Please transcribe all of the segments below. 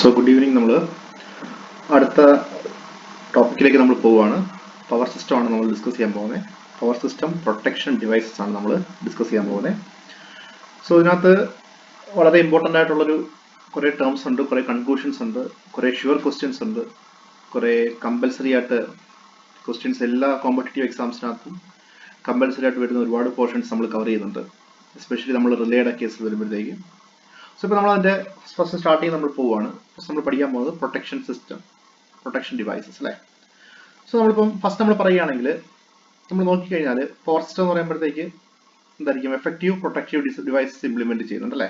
So good evening. നമ്മൾ അടുത്ത ടോപ്പിക്കിലേക്ക് നമ്മൾ പോവുകയാണ്. പവർ സിസ്റ്റം ആണ് നമ്മൾ ഡിസ്കസ് ചെയ്യാൻ പോകുന്നത്. പവർ സിസ്റ്റം പ്രൊട്ടക്ഷൻ ഡിവൈസസ് ആണ് നമ്മൾ ഡിസ്കസ് ചെയ്യാൻ പോകുന്നത്. സോ ഇതിനകത്ത് വളരെ ഇമ്പോർട്ടൻ്റ് ആയിട്ടുള്ളൊരു കുറേ ടേംസ് ഉണ്ട്, കുറേ കൺക്ലൂഷൻസ് ഉണ്ട്, കുറേ ഷുവർ ക്വസ്റ്റ്യൻസ് ഉണ്ട്, കുറേ കമ്പൽസറി ആയിട്ട് ക്വസ്റ്റ്യൻസ് എല്ലാ കോമ്പറ്റേറ്റീവ് എക്സാംസിനകത്തും കമ്പൽസറി ആയിട്ട് വരുന്ന ഒരുപാട് പോർഷൻസ് നമ്മൾ കവർ ചെയ്യുന്നുണ്ട്. എസ്പെഷ്യലി നമ്മൾ റിലേയുടെ കേസ് വരുമ്പോഴത്തേക്ക്. സോ ഇപ്പോൾ നമ്മൾ അതിൻ്റെ ഫസ്റ്റ് സ്റ്റാർട്ടിങ് നമ്മൾ പോവുകയാണ്. ഫസ്റ്റ് നമ്മൾ പഠിക്കാൻ പോകുന്നത് പ്രൊട്ടക്ഷൻ സിസ്റ്റം, പ്രൊട്ടക്ഷൻ ഡിവൈസസ് അല്ലേ. സോ നമ്മളിപ്പം ഫസ്റ്റ് നമ്മൾ പറയുകയാണെങ്കിൽ നമ്മൾ നോക്കിക്കഴിഞ്ഞാൽ പവർ സിസ്റ്റം എന്ന് പറയുമ്പോഴത്തേക്ക് എന്തായിരിക്കും എഫക്റ്റീവ് പ്രൊട്ടക്റ്റീവ് ഡിവൈസസ് ഇംപ്ലിമെന്റ് ചെയ്യുന്നുണ്ട് അല്ലേ.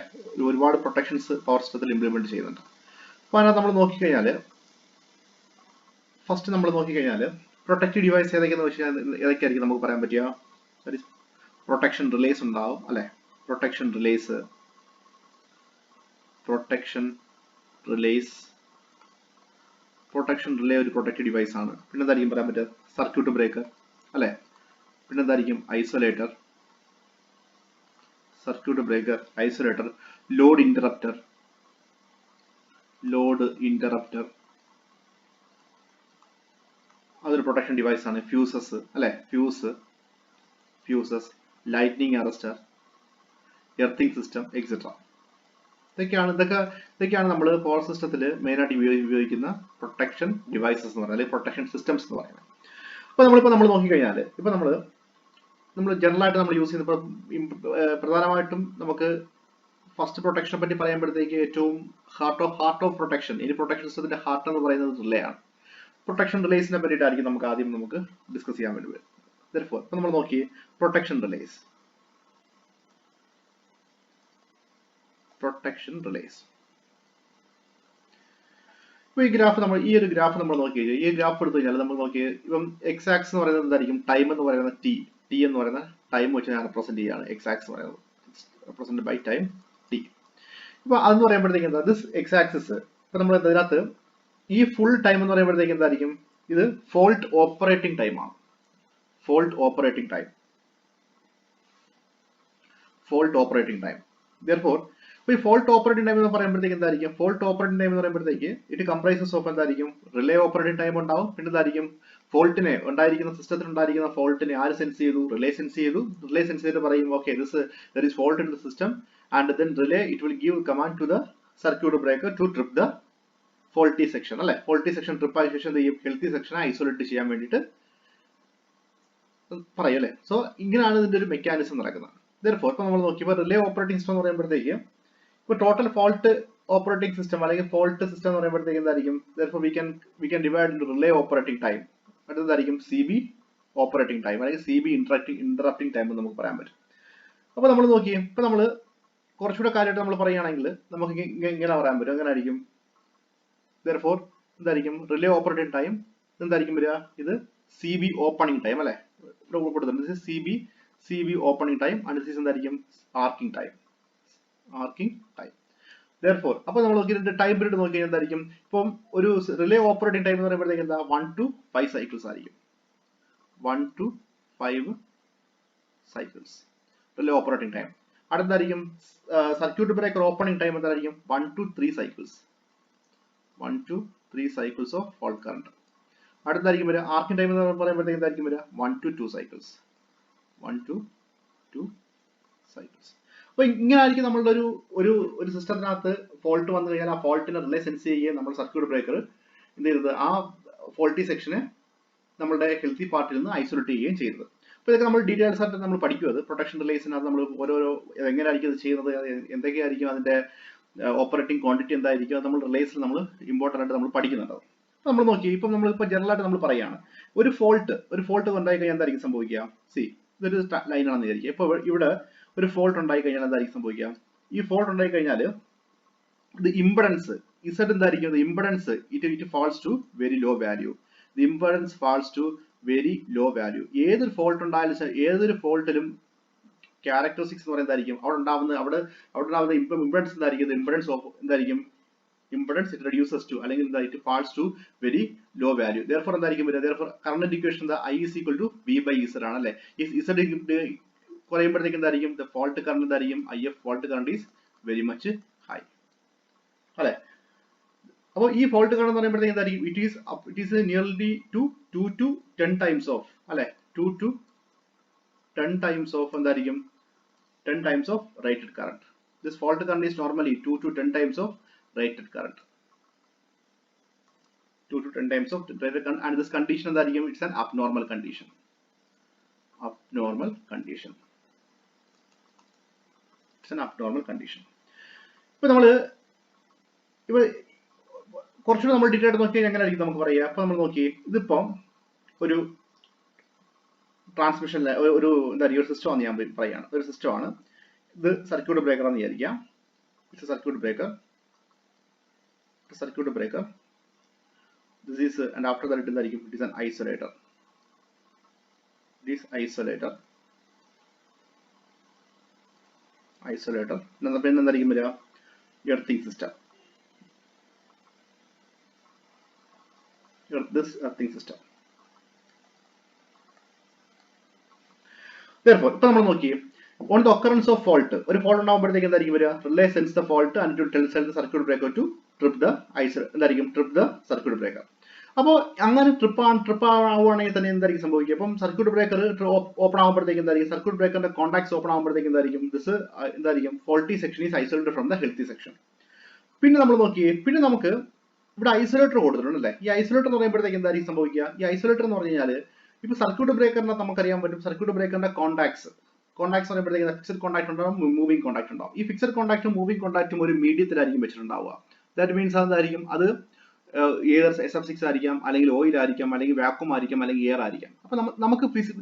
ഒരുപാട് പ്രൊട്ടക്ഷൻസ് പവർ സിസ്റ്റത്തിൽ ഇംപ്ലിമെന്റ് ചെയ്യുന്നുണ്ട്. അപ്പോൾ അതിനകത്ത് നമ്മൾ നോക്കിക്കഴിഞ്ഞാൽ ഫസ്റ്റ് നമ്മൾ നോക്കിക്കഴിഞ്ഞാൽ പ്രൊട്ടക്റ്റീവ് ഡിവൈസ് ഏതൊക്കെയാണെന്ന് വെച്ചാൽ ഏതൊക്കെയായിരിക്കും നമുക്ക് പറയാൻ പറ്റുക. പ്രൊട്ടക്ഷൻ റിലേസ് ഉണ്ടാവും അല്ലേ. പ്രൊട്ടക്ഷൻ റിലേസ് റിലേ ഒരു പ്രൊട്ടക്റ്റീവ് ഡിവൈസ് ആണ്. പിന്നെ എന്തായിരിക്കും പറയാൻ പറ്റുക, സർക്യൂട്ട് ബ്രേക്കർ അല്ലേ. പിന്നെ എന്തായിരിക്കും ഐസൊലേറ്റർ, ലോഡ് ഇന്ററപ്റ്റർ അതൊരു പ്രൊട്ടക്ഷൻ ഡിവൈസ് ആണ്. ഫ്യൂസസ് അല്ലേ, fuses, lightning arrester, earthing system etcetera. ഇതൊക്കെയാണ് നമ്മൾ പവർ സിസ്റ്റത്തിൽ മെയിനായിട്ട് ഉപയോഗിക്കുന്ന പ്രൊട്ടക്ഷൻ ഡിവൈസസ് എന്ന് പറയുന്നത്, അല്ലെങ്കിൽ പ്രൊട്ടക്ഷൻ സിസ്റ്റംസ് എന്ന് പറയുന്നത്. അപ്പോൾ നമ്മൾ നോക്കിക്കഴിഞ്ഞാൽ ഇപ്പോൾ നമ്മൾ ജനറൽ ആയിട്ട് നമ്മൾ യൂസ് ചെയ്യുന്ന പ്രധാനമായിട്ടും നമുക്ക് ഫസ്റ്റ് പ്രൊട്ടക്ഷനെ പറ്റി പറയുമ്പോഴത്തേക്ക് ഏറ്റവും ഹാർട്ട് ഓഫ് പ്രൊട്ടക്ഷൻ, ഇനി പ്രൊട്ടക്ഷൻ സിസ്റ്റത്തിന്റെ ഹാർട്ട് എന്ന് പറയുന്നത് റിലേ ആണ്. പ്രൊട്ടക്ഷൻ റിലേസിനെ പറ്റിയിട്ടായിരിക്കും നമുക്ക് ആദ്യം ഡിസ്കസ് ചെയ്യാൻ വേണ്ടി വരും. അപ്പോൾ നമ്മൾ നോക്കി പ്രൊട്ടക്ഷൻ റിലേസ്. ഇപ്പോൾ ഈ ഒരു ഗ്രാഫ് നമ്മൾ നോക്കി, ഈ ഗ്രാഫ് എടുത്തു കഴിഞ്ഞാൽ നമ്മൾ നോക്കി ഇപ്പം എക്സ് ആക്സ് എന്ന് പറയുന്നത് എന്തായിരിക്കും, ടൈം എന്ന് പറയുന്നത് ടി എന്ന് പറയുന്ന ടൈം വെച്ച് ഞാൻ റെപ്രസെന്റ് ചെയ്യുകയാണ്. എക്സ് ആക്സ് എന്ന് പറയുന്നത് റെപ്രസെന്റ് ബൈ ടൈം ടി. ഇപ്പൊ അതെന്ന് പറയുമ്പോഴത്തേക്ക് എന്താ, ദിസ് എക്സ് ആക്സിസ് ഇപ്പൊ നമ്മൾ ഇതിനകത്ത് ഈ ഫുൾ ടൈം എന്ന് പറയുമ്പോഴത്തേക്ക് എന്തായിരിക്കും, ഇത് ഫോൾട്ട് ഓപ്പറേറ്റിംഗ് ടൈം ആണ്. Fault operating time. Therefore, ഈ ഫോൾട്ട് ഓപ്പറേറ്റിംഗ് ടൈം എന്ന് പറയുമ്പോഴത്തേക്ക് എന്തായിരിക്കും, ഫോൾട്ട് ഓപ്പറേറ്റിംഗ് ടൈം എന്ന് പറയുമ്പോഴത്തേക്ക് ഇറ്റ് കംപ്രൈസസ് ഓഫ് എന്തായിരിക്കും, റിലേ ഓപ്പറേറ്റിംഗ് ടൈം ഉണ്ടാവും. പിന്നെ എന്തായിരിക്കും, ഫോൾട്ടിനെ ഉണ്ടായിരിക്കുന്ന സിസ്റ്റത്തിൽ ഉണ്ടായിരിക്കുന്ന ഫോൾട്ടിനെ ആര് സെൻസ് ചെയ്തു, റിലേ സെൻസ് ചെയ്തിട്ട് പറയും okay there is fault in the system and then relay it will give command to the circuit breaker to trip the faulty section അല്ലെ. faulty section trip ആയ ശേഷം ഈ healthy section ഐസൊലേറ്റ് ചെയ്യാൻ വേണ്ടിയിട്ട് പറയും അല്ലെ. സോ ഇങ്ങനെയാണ് ഇതിന്റെ ഒരു മെക്കാനിസം നടക്കുന്നത്. Therefore ഇപ്പൊ നമ്മൾ നോക്കിയപ്പോൾ റിലേ ഓപ്പറേറ്റിംഗ് സിസ്റ്റം എന്ന് പറയുമ്പോഴത്തേക്ക് ഇപ്പോൾ ടോട്ടൽ ഫോൾട്ട് ഓപ്പറേറ്റിംഗ് സിസ്റ്റം അല്ലെങ്കിൽ ഫോൾട്ട് സിസ്റ്റം എന്ന് പറയുമ്പോഴത്തേക്ക് എന്തായിരിക്കും, therefore we can divide into relay operating time, അടുത്തതായിരിക്കും CB ഓപ്പറേറ്റിംഗ് ടൈം അല്ലെങ്കിൽ CB ഇന്ററപ്റ്റിംഗ് ടൈം എന്ന് നമുക്ക് പറയാൻ പറ്റും. അപ്പൊ നമ്മൾ നോക്കി, ഇപ്പൊ നമ്മൾ കുറച്ചുകൂടെ കാര്യമായിട്ട് നമ്മൾ പറയുകയാണെങ്കിൽ നമുക്ക് ഇങ്ങനെ പറയാൻ പറ്റും. എങ്ങനെ ആയിരിക്കും, therefore എന്തായിരിക്കും റിലേ ഓപ്പറേറ്റിംഗ് ടൈം എന്തായിരിക്കും വരിക, ഇത് CB ഓപ്പണിംഗ് ടൈം അല്ലെ. ഇവിടെ കൊടുത്തിട്ടുണ്ട് CB opening time and this എന്തായിരിക്കും ആർക്കിംഗ് ടൈം. Therefore അപ്പൊ നമ്മൾ നോക്കി ടൈം പീരീഡ് നോക്കി കഴിഞ്ഞാൽ എന്തായിരിക്കും, ഇപ്പം ഒരു റിലേ ഓപ്പറേറ്റിംഗ് ടൈം എന്ന് പറയുമ്പോഴത്തേക്ക് എന്താ 1 to 5 സൈക്കിൾസ് ആയിരിക്കും. 1 to 5 cycles relay operating time. അടുത്തായിരിക്കും സർക്യൂട്ട് ബ്രേക്കർ ഓപ്പണിംഗ് ടൈം എന്തായിരിക്കും 1 to 3 cycles. 1 to 3 cycles of fault current. അടുത്തായിരിക്കും വരിക ആർക്കിംഗ് ടൈം എന്ന് പറയുമ്പോഴത്തേക്ക് എന്തായിരിക്കും വരിക 1 to 2 സൈക്കിൾസ്. 1 to 2 cycles. അപ്പൊ ഇങ്ങനെ ആയിരിക്കും നമ്മളുടെ ഒരു സിസ്റ്റത്തിനകത്ത് ഫോൾട്ട് വന്നു കഴിഞ്ഞാൽ ആ ഫോൾട്ടിനെ റിലേ സെൻസ് ചെയ്യുകയും നമ്മുടെ സർക്യൂട്ട് ബ്രേക്കർ എന്ത് ചെയ്തത്, ആ ഫോൾട്ടി സെക്ഷനെ നമ്മുടെ ഹെൽത്തി പാർട്ടിൽ നിന്ന് ഐസൊലേറ്റ് ചെയ്യുകയും ചെയ്തത്. അപ്പോൾ ഇതൊക്കെ നമ്മൾ ഡീറ്റെയിൽസ് ആയിട്ട് നമ്മൾ പഠിക്കും. അത് പ്രൊട്ടക്ഷൻ റിലേസിനകത്ത് നമ്മൾ ഓരോരോ എങ്ങനെയായിരിക്കും ഇത് ചെയ്യുന്നത്, എന്തൊക്കെയായിരിക്കും അതിന്റെ ഓപ്പറേറ്റിംഗ് ക്വാണ്ടിറ്റി എന്തായിരിക്കും, അത് നമ്മൾ റിലേസിൽ നമ്മൾ ഇമ്പോർട്ടൻ്റ് ആയിട്ട് നമ്മൾ പഠിക്കുന്നുണ്ട്. അപ്പോൾ നമ്മൾ നോക്കി ഇപ്പം നമ്മളിപ്പോൾ ജനറൽ ആയിട്ട് നമ്മൾ പറയുകയാണ്, ഒരു ഫോൾട്ട് ഉണ്ടായി കഴിഞ്ഞാൽ എന്തായിരിക്കും സംഭവിക്കുക. ഇതൊരു ലൈനാണെന്ന് വിചാരിക്കുക. ഇപ്പോൾ ഇവിടെ ഒരു ഫോൾട്ട് ഉണ്ടായി കഴിഞ്ഞാൽ എന്തായിരിക്കും സംഭവിക്കുക, ഈ ഫോൾട്ട് ഉണ്ടായി കഴിഞ്ഞാൽ ഇത് ഇംപെഡൻസ് ഇസഡ് എന്തായിരിക്കും, impedance it falls to very low value. The impedance falls to very low value. ഏതൊരു ഫോൾട്ട് ഉണ്ടായാലും ഏതൊരു ഫോൾട്ടിലും ക്യാരക്ടറിസ്റ്റിക്സ് എന്ന് പറയുന്നതായിരിക്കും അവിടെ ഉണ്ടാവുന്ന ഇംപെഡൻസ് എന്തായിരിക്കും, ഇംപെഡൻസ് ഓഫ് എന്തായിരിക്കും, ഇംപെഡൻസ് ഇറ്റ് റെഡ്യൂസസ് ടു അല്ലെങ്കിൽ it falls to very low value. Therefore എന്തായിരിക്കും വരിക, therefore current equation I is equal to V by Z ആണ് അല്ലെ. ഈ Z കുറയുമ്പോഴത്തേക്ക് എന്തായിരിക്കും, ഫോൾട്ട് കറന്റ് എന്തായിരിക്കും, IF fault current is very much high അല്ലെ. അപ്പോൾ ഈ ഫോൾട്ട് കറണ്ട് എന്ന് പറയുമ്പോഴത്തേക്ക് എന്തായിരിക്കും it is nearly to 2 to 10 times of അല്ലെ 2 to 10 ടൈംസ് ഓഫ് എന്തായിരിക്കും 10 times of rated current. This fault current is normally 2 to 10 times of rated current. 2 to 10 times of rated current, and this condition എന്തായിരിക്കും it's an abnormal condition. Abnormal condition. It's an abnormal condition. ഇപ്പോൾ നമ്മൾ കുറച്ചുകൂടി നമ്മൾ detail ആയിട്ട് നോക്കിയാൽ എങ്ങനെയായിരിക്കും നമുക്ക് പറയാം. അപ്പോൾ നമ്മൾ നോക്കി ഇതിപ്പം ഒരു ട്രാൻസ്മിഷൻ ഒരു എന്താ പറയുക ഒരു സിസ്റ്റം ആണ് ഞാൻ പറയുകയാണ്. ഒരു സിസ്റ്റം ആണ് ഇത്. സർക്യൂട്ട് ബ്രേക്കർ എന്ന് വിചാരിക്കാം. It's A circuit breaker. This is and after that it is an isolator. This isolator പിന്നെ എന്തായിരിക്കും വരിക earthing system. This earthing system. Therefore, ഇപ്പോൾ നമ്മൾ നോക്കി on the occurrence of fault, ഒരു ഫോൾട്ട് ഉണ്ടാകുമ്പോഴത്തേക്ക് എന്തായിരിക്കും വരിക relay sends the fault and it will tell the circuit breaker to trip the circuit breaker. അപ്പോൾ അങ്ങനെ ട്രിപ്പ് ആവുകയാണെങ്കിൽ തന്നെ എന്തായിരിക്കും സംഭവിക്കുക? അപ്പം സർക്യൂട്ട് ബ്രേക്കർ ഓപ്പൺ ആകുമ്പോഴത്തേക്ക് എന്തായിരിക്കും സർക്യൂട്ട് ബ്രേക്കറിന്റെ കോൺടാക്ട്സ് ഓപ്പൺ ആകുമ്പോഴത്തേക്ക് എന്തായിരിക്കും എന്തായിരിക്കും faulty section is isolated from the healthy section. പിന്നെ നമ്മൾ നോക്കി പിന്നെ നമുക്ക് ഇവിടെ ഐസൊലേറ്റർ കൊടുത്തിട്ടുണ്ട് അല്ലേ? ഈ ഐസൊലേറ്റർ എന്ന് പറയുമ്പോഴത്തേക്ക് എന്തായിരിക്കും സംഭവിക്കുക? ഈ ഐസൊലേറ്റർ എന്ന് പറഞ്ഞു കഴിഞ്ഞാൽ ഇപ്പൊ സർക്യൂട്ട് ബ്രേക്കറിനെ നമുക്കറിയാൻ പറ്റും. സർക്യൂട്ട് ബ്രേക്കറിന്റെ കോൺടാക്ട്സ് പറയുമ്പോഴത്തേക്ക് ഫിക്സഡ് കോൺടാക്ട് ഉണ്ടാവും, മൂവിംഗ് കോൺടാക്ട് ഉണ്ടാവും. ഈ ഫിക്സഡ് കോൺടാക്റ്റും മൂവിംഗ് കോൺടാക്റ്റും ഒരു മീഡിയത്തിലായിരിക്കും വെച്ചിട്ടുണ്ടാവുക. ദാറ്റ് മീൻസ് എന്തായിരിക്കും അത് ഏതർ SF6 ആയിരിക്കാം, അല്ലെങ്കിൽ ഓയിൽ ആയിരിക്കാം, അല്ലെങ്കിൽ വാക്വം ആയിരിക്കാം, അല്ലെങ്കിൽ എയർ ആയിരിക്കാം. അപ്പൊ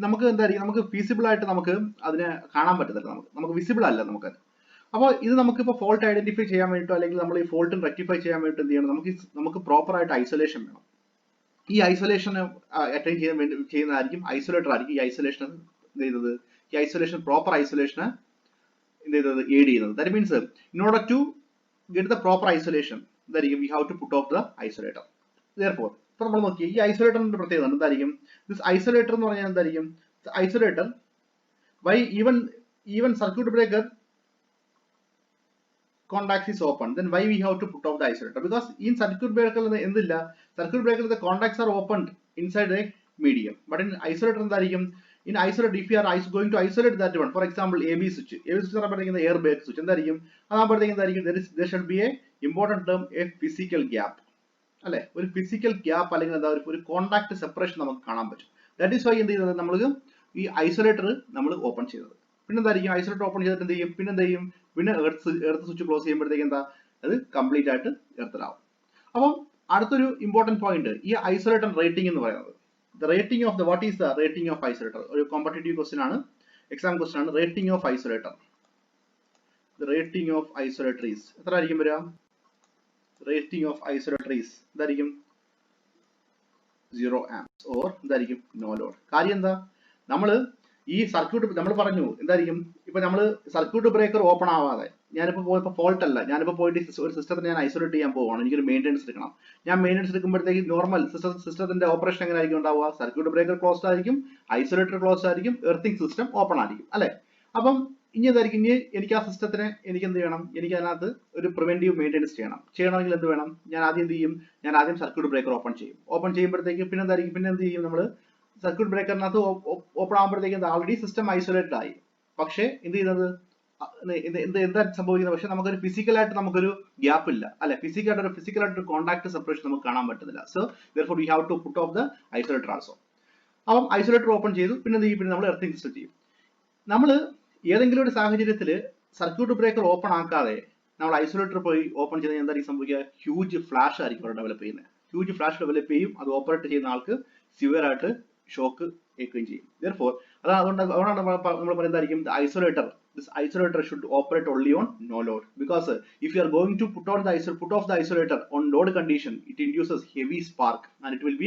നമുക്ക് എന്തായിരിക്കും നമുക്ക് ഫീസിബിൾ ആയിട്ട് നമുക്ക് അതിനെ കാണാൻ പറ്റത്തില്ല. നമുക്ക് വിസിബിൾ അല്ല നമുക്ക്. അപ്പോൾ ഇത് നമുക്കിപ്പോൾ ഫോൾട്ട് ഐഡന്റിഫൈ ചെയ്യാൻ വേണ്ടിയിട്ടോ അല്ലെങ്കിൽ നമ്മൾ ഈ ഫോൾട്ട് റെക്ടിഫൈ ചെയ്യാൻ വേണ്ടിയിട്ട് എന്ത് ചെയ്യണം? നമുക്ക് പ്രോപ്പർ ആയിട്ട് ഐസൊലേഷൻ വേണം. ഈ ഐസൊലേഷൻ അറ്റൈൻ ചെയ്യുന്നതായിരിക്കും ഐസൊലേറ്റർ ആയിരിക്കും. ഈ ഐസൊലേഷൻ എന്ത് ചെയ്തത്? ഈ ഐസൊലേഷൻ പ്രോപ്പർ ഐസൊലേഷന് എന്ത് ചെയ്തത്? എയ്ഡ് ചെയ്യുന്നത്. That means in order to get the proper isolation എന്തായിരിക്കും we have to put off the isolator. Therefore, ഇപ്പോൾ നമ്മൾ നോക്കി ഈ ഐസൊലേറ്ററിന്റെ പ്രത്യേകത എന്തായിരിക്കും? ദിസ് ഐസൊലേറ്റർ എന്ന് പറഞ്ഞാൽ എന്തായിരിക്കും? Isolator why even circuit breaker contacts is open, then why we have to put off the isolator? Because in circuit breaker എന്തില്ല, circuit breaker the contacts are opened inside the medium, but in isolator എന്തായിരിക്കും? In isolator, if you are going to isolate that one, for example AB switch പറയുമ്പോൾ air break switch എന്തായിരിക്കും? അതാകുമ്പോഴത്തേക്കും എന്തായിരിക്കും? there should be a important term, a physical gap അല്ലെ? ഒരു physical gap അല്ലെങ്കിൽ എന്താ ഒരു contact separation നമുക്ക് കാണാൻ പറ്റും. ദാറ്റ് ഈസ് വൈ എന്ത് ചെയ്യുന്നത് നമ്മൾ ഈ ഐസൊലേറ്റർ നമ്മൾ ഓപ്പൺ ചെയ്തത്. പിന്നെ എന്തായിരിക്കും? ഐസൊലേറ്റർ ഓപ്പൺ ചെയ്തിട്ട് എന്ത് ചെയ്യും? പിന്നെ എർത്ത് സ്വിച്ച് ക്ലോസ് ചെയ്യുമ്പോഴത്തേക്ക് എന്താ അത് കംപ്ലീറ്റ് ആയിട്ട് എർത്തലാവും. അപ്പം അടുത്തൊരു ഇമ്പോർട്ടന്റ് പോയിന്റ് ഈ ഐസൊലേറ്റർ റേറ്റിംഗ് എന്ന് പറയുന്നത്. Rating of what is the rating of isolator? ഒരു കോമ്പറ്റേറ്റീവ് ക്വസ്റ്റ്യൻ ആണ്, എക്സാം ക്വസ്റ്റ്യൻ ആണ്. Rating of isolator, rating of isolator is എത്ര ആയിരിക്കും വരിക? റേറ്റിംഗ് ഓഫ് ഐസൊലേറ്റർ ഈസ് എന്തായിരിക്കും? 0 amps ഓർ എന്തായിരിക്കും? No load. കാര്യം എന്താ? നമ്മൾ ഈ സർക്യൂട്ട് നമ്മൾ പറഞ്ഞു എന്തായിരിക്കും? ഇപ്പൊ നമ്മൾ സർക്യൂട്ട് ബ്രേക്കർ ഓപ്പൺ ആവാതെ ഞാനിപ്പോ പോയപ്പോ ഫോൾട്ട് അല്ല, ഞാനിപ്പോ പോയിട്ട് ഒരു സിസ്റ്റത്തിന് ഞാൻ ഐസൊലേറ്റ് ചെയ്യാൻ പോവാണ്, എനിക്കൊരു മെയിൻ്റെനൻസ് എടുക്കണം. ഞാൻ മെയിൻ്റെനൻസ് എടുക്കുമ്പോഴത്തേക്ക് നോർമൽ സിസ്റ്റത്തിന്റെ ഓപ്പറേഷൻ എങ്ങനെ ആയിരിക്കും ഉണ്ടാവുക? സർക്യൂട്ട് ബ്രേക്കർ ക്ലോസ്ഡ് ആയിരിക്കും, ഐസൊലേറ്റർ ക്ലോസ്ഡ് ആയിരിക്കും, എർത്തിങ് സിസ്റ്റം ഓപ്പൺ ആയിരിക്കും അല്ലെ? അപ്പം ഇനി എന്തായിരിക്കും? ഇനി എനിക്ക് ആ സിസ്റ്റത്തിന് എനിക്ക് എന്ത് ചെയ്യണം? എനിക്ക് അതിനകത്ത് ഒരു പ്രിവെന്റീവ് മെയിൻ്റെനൻസ് ചെയ്യണമെങ്കിൽ എന്ത് വേണം? ഞാൻ ആദ്യം എന്ത് ചെയ്യും? ഞാൻ ആദ്യം സർക്യൂട്ട് ബ്രേക്കർ ഓപ്പൺ ചെയ്യുമ്പോഴത്തേക്ക് പിന്നെ എന്തായിരിക്കും? പിന്നെ എന്ത് ചെയ്യും? നമ്മൾ സർക്യൂട്ട് ബ്രേക്കറിനകത്ത് ഓപ്പൺ ആകുമ്പോഴത്തേക്കും ആൾറെഡി സിസ്റ്റം ഐസൊലേറ്റഡ് ആയി. പക്ഷേ എന്ത് ചെയ്യുന്നത്? എന്താ സംഭവിക്കുന്നത്? പക്ഷെ നമുക്കൊരു ഫിസിക്കലായിട്ട് നമുക്കൊരു ഗ്യാപ്പ് ഇല്ല അല്ലെ? ഫിസിക്കലായിട്ട് കോൺടാക്ട് സെപ്പറേഷൻ നമുക്ക് കാണാൻ പറ്റുന്നില്ല. So therefore we have to put off the isolator also. അപ്പം ഐസൊലേറ്റർ ഓപ്പൺ ചെയ്തു, പിന്നെ എന്ത് ചെയ്യും? പിന്നെ നമ്മൾ എർത്തിങ് സിസ്റ്റം ചെയ്യും. നമ്മൾ ഏതെങ്കിലും ഒരു സാഹചര്യത്തിൽ സർക്യൂട്ട് ബ്രേക്കർ ഓപ്പൺ ആക്കാതെ നമ്മൾ ഐസൊലേറ്റർ പോയി ഓപ്പൺ ചെയ്താൽ എന്തായിരിക്കും സംഭവിക്കുക? ഹ്യൂജ് ഫ്ലാഷ് ആയിരിക്കും അവിടെ ഡെവലപ്പ് ചെയ്യുന്നത്. ഹ്യൂജ് ഫ്ലാഷ് ഡെവലപ്പ് ചെയ്യും. അത് ഓപ്പറേറ്റ് ചെയ്യുന്ന ആൾക്ക് സിവിയർ ആയിട്ട് ഷോക്ക് ഏൽക്കുകയും ചെയ്യും. Therefore, അതുകൊണ്ടാണ് നമ്മൾ പറയുന്നതായിരിക്കും this isolator should operate only on no load, because if you are going to put off the isolator on load condition, it induces heavy spark and it will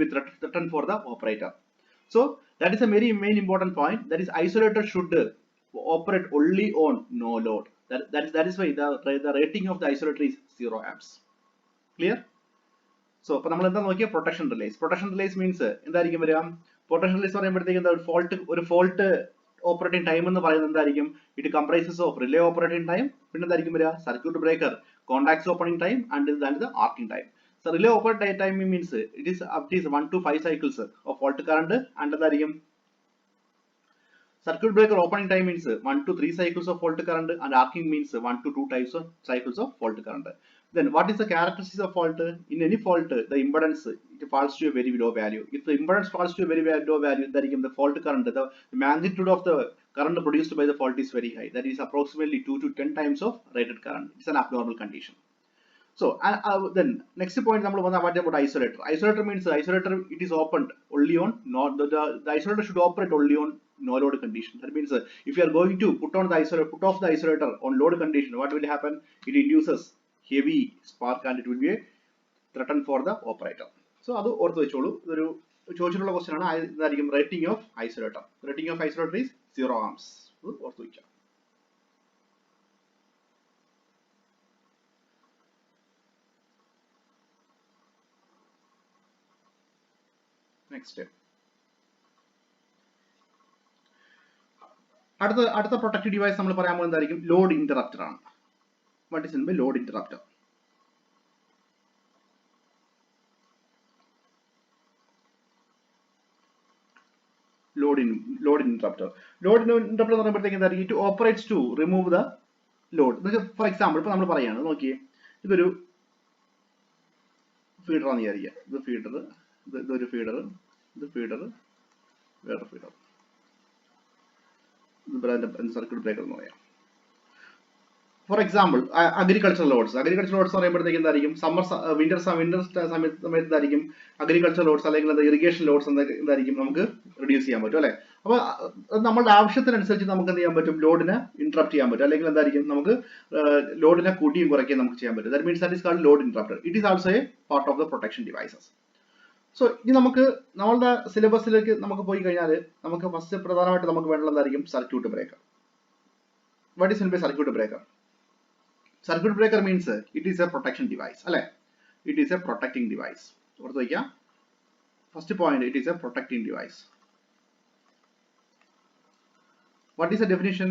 be threatened for the operator. So that is a very main important point, that is isolator should operate only on no load. That is why the rating of the isolator is 0 amps. Clear? So അപ്പൊ നമ്മൾ എന്താ നോക്കിയാൽ protection relays means എന്തായിരിക്കും വരിക? Protection relays പറയുമ്പോഴത്തേക്ക് എന്താ? ഒരു fault operating time എന്ന് പറയുന്നത് എന്തായിരിക്കും? It comprises of relay operating time, പിന്നെ എന്തായിരിക്കും വരിക? Circuit breaker contacts opening time and the arching time. So relay operating time means it is up to 1 to 5 cycles of fault current, and എന്തായിരിക്കും? Circuit breaker opening time means 1 to 3 cycles of fault current, and arcing means 1 to 2 types of cycles of fault current. Then what is the characteristics of fault? In any fault, the impedance it falls to a very low value. If the impedance falls to a very low value, then the fault current, the magnitude of the current produced by the fault is very high. That is approximately 2 to 10 times of rated current. It's an abnormal condition. So then next point number one, what about isolator? Isolator means isolator it is opened only on the isolator should operate only on no load condition. That means if you are going to put off the isolator on load condition, what will happen? It induces heavy spark and it will be a threat for the operator. So adu orthu vecholu oru choichittulla question aanu idarikkum rating of isolator. Rating of isolator is 0 ohms. Orthu vekka. Next step. അടുത്ത protective device നമ്മൾ പറയാൻ പോകുന്നത് എന്തായിരിക്കും? Load interrupter ആണ്. What is mean by load interrupter? Load interrupter എന്ന് പറയുമ്പോഴത്തേക്ക് എന്തായിരിക്കും? It operates to remove the load. For example ഇപ്പൊ നമ്മൾ പറയാണ്, നോക്കിയേ, ഇതൊരു ഫീഡർ ആണെന്ന് വിചാരിക്കുക. ഇതൊരു ഫീഡർ, വേറെ ഫീഡർ, സർക്യൂട്ട് ബ്രേക്കർ എന്ന് പറയാം. ഫോർ എക്സാമ്പിൾ അഗ്രികൾച്ചർ ലോഡ്സ് എന്ന് പറയുമ്പോഴത്തേക്ക് എന്തായിരിക്കും? വിന്റർ സമയത്ത് എന്തായിരിക്കും? അഗ്രികൾച്ചർ ലോഡ്സ് അല്ലെങ്കിൽ ഇറിഗേഷൻ ലോഡ്സ് എന്തായിരിക്കും നമുക്ക് റെഡ്യൂസ് ചെയ്യാൻ പറ്റും അല്ലെ? അപ്പൊ നമ്മളുടെ ആവശ്യത്തിനനുസരിച്ച് നമുക്ക് എന്ത് ചെയ്യാൻ പറ്റും? ലോഡിനെ ഇന്ററപ്റ്റ് ചെയ്യാൻ പറ്റും, അല്ലെങ്കിൽ എന്തായിരിക്കും? നമുക്ക് ലോഡിനെ കൂട്ടിയും കുറയ്ക്കുകയും നമുക്ക് ചെയ്യാൻ പറ്റും. That means that is called load interrupter. It is also a part of the protection devices. So ഇനി നമുക്ക് നമ്മളുടെ സിലബസിലേക്ക് നമുക്ക് പോയി കഴിഞ്ഞാൽ നമുക്ക് ഫസ്റ്റ് പ്രധാനമായിട്ട് നമുക്ക് വേണ്ടത് എന്തായിരിക്കും? Circuit breaker. What is mean by circuit breaker? Circuit breaker means it is a protection device, alle? It is a protecting device. Orthu vekka. First point, it is a protecting device. What is the definition?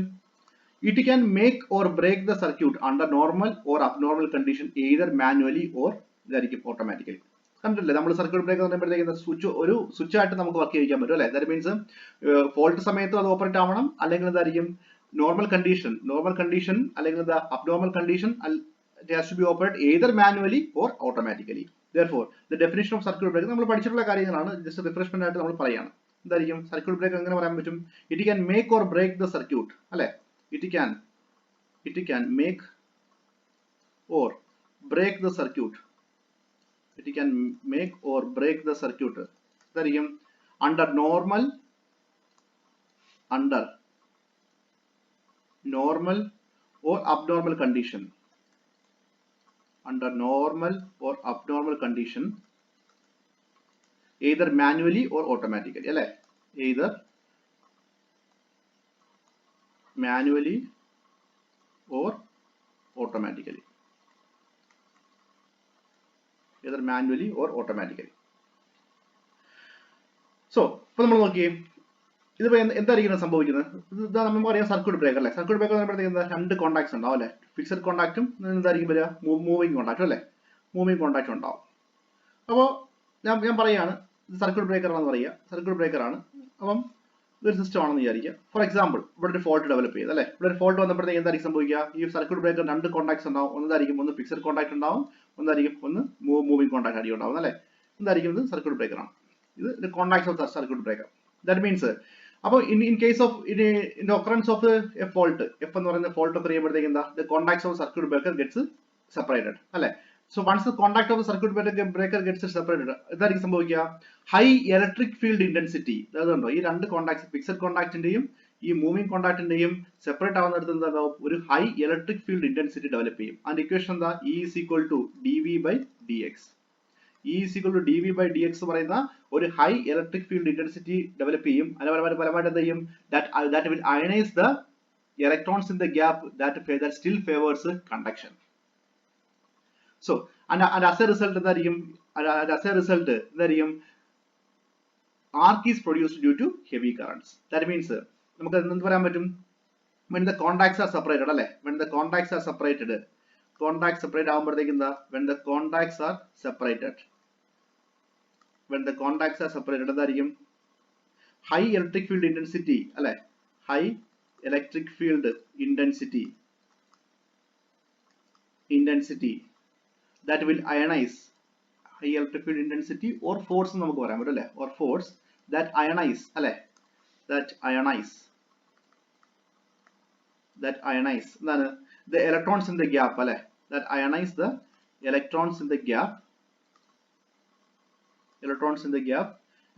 It can make or break the circuit under normal or abnormal condition, either manually or automatically. കണ്ടില്ലേ, നമ്മൾ circuit breaker എന്ന് പറയുമ്പോഴത്തേക്ക് ഒരു switch ആയിട്ട് നമുക്ക് work ചെയ്യിക്കാൻ പറ്റും അല്ലെ? ദാറ്റ് മീൻസ് ഫോൾട്ട് സമയത്ത് അത് ഓപ്പറേറ്റ് ആവണം, അല്ലെങ്കിൽ എന്തായിരിക്കും? normal condition അല്ലെങ്കിൽ the abnormal condition, it has to be operated either manually or automatically. Therefore the definition of circuit breaker നമ്മൾ പഠിച്ചിട്ടുള്ള കാര്യങ്ങളാണ്, ജസ്റ്റ് റിഫ്രഷ്മെന്റ് ആയിട്ട് നമ്മൾ പറയാണ്. എന്തായിരിക്കും സർക്യൂട്ട് ബ്രേക്കർ എങ്ങനെ പറയാൻ പറ്റും? It can make or break the circuit അല്ലെ? It can make or break the circuit. It can make or break the circuit. എന്തായിരിക്കും? under normal or abnormal condition. Under normal or abnormal condition, either manually or automatically, alle? Either manually or automatically. Either manually or automatically. So ഇപ്പോൾ നമ്മൾ നോക്കിയേ, ഇതിപ്പോ എന്തായിരിക്കും സംഭവിക്കുന്നത്? ഇത് നമുക്കറിയാം circuit breaker അല്ലെ? സർക്യൂട്ട് ബ്രേക്കർ പറയുമ്പോഴത്തേക്ക് എന്താ? രണ്ട് കോൺടാക്ട്സ് ഉണ്ടാവും അല്ലെ? ഫിക്സഡ് കോൺടാക്റ്റും എന്തായിരിക്കും വരിക? മൂവിങ് കോൺടാക്റ്റും അല്ലെ? മൂവിങ് കോൺടാക്റ്റ് ഉണ്ടാവും. അപ്പോൾ ഞാൻ പറയാണ് സർക്യൂട്ട് ബ്രേക്കർ ആണെന്ന് പറയുക, സർക്യൂട്ട് ബ്രേക്കർ ആണ്. അപ്പം ഇതൊരു സിസ്റ്റം ആണെന്ന് വിചാരിക്കുക. ഫോർ എക്സാമ്പിൾ ഇവിടെ ഒരു ഫോൾട്ട് ഡെവലപ്പ് ചെയ്ത് അല്ലെ? ഇവിടെ ഒരു ഫോൾട്ട് വന്നപ്പോഴത്തേക്ക് എന്തായിരിക്കും സംഭവിക്കുക? ഈ സർക്യൂട്ട് ബ്രേക്കർ രണ്ട് കോൺടാക്ട്സ് ഉണ്ടാവും. ഒന്ന് ഫിക്സഡ് കോൺടാക്ട് ഉണ്ടാവും, ഒന്ന് മൂവിങ് കോൺടാക്ട് അടി ഉണ്ടാവും അല്ലെ? എന്തായിരിക്കും? ഇത് സർക്യൂട്ട് ബ്രേക്കർ ആണ്. ഇത് contacts of circuit breaker. That means അപ്പോൾ in case of in occurrence of a fault, F എന്ന് പറയുന്ന ഫോൾട്ട് ഒക്കെ ചെയ്യുമ്പോഴത്തേക്ക് എന്താ? The contacts of circuit breaker gets separated അല്ലെ? So once the contact of circuit breaker gets separated, എന്തായിരിക്കും സംഭവിക്കുക? High electric field intensity. അതുകൊണ്ടോ ഈ രണ്ട് കോൺടാക്ട്സ്, ഫിക്സഡ് കോൺടാക്ടിന്റെയും ഈ മൂവിങ് കോൺടാക്ടിന്റെയും സെപ്പറേറ്റ് ആവുന്നിടത്ത് എന്താവും? ഒരു high electric field intensity develop ചെയ്യും. അതിന്റെ ഇക്വേഷൻ എന്താ? E is equal to dV/dx. E is equal to dV/dx പറയുന്ന ഒരു high electric field intensity develop ചെയ്യും. പരമായിട്ട് എന്ത് ചെയ്യും? that will ionize the electrons in the gap that still favors conduction. So and as a result എന്തായിരിക്കും? Arc is produced due to heavy currents. That means നമുക്ക് എന്ത് പറയാൻ പറ്റും? when the contacts are separated അല്ലേ? when the contacts are separated, contacts separate ആകുമ്പോഴത്തേക്ക് എന്താ? when the contacts are separated, when the contacts are separated എന്തായിരിക്കും? high electric field intensity അല്ലേ? high electric field intensity that will ionize, high electric field intensity or force നമുക്ക് പറയാൻ പറ്റും അല്ലേ? or force that ionize അല്ലേ? that ionize എന്താണ്? the electrons in the gap അല്ലേ? that ionize the electrons in the gap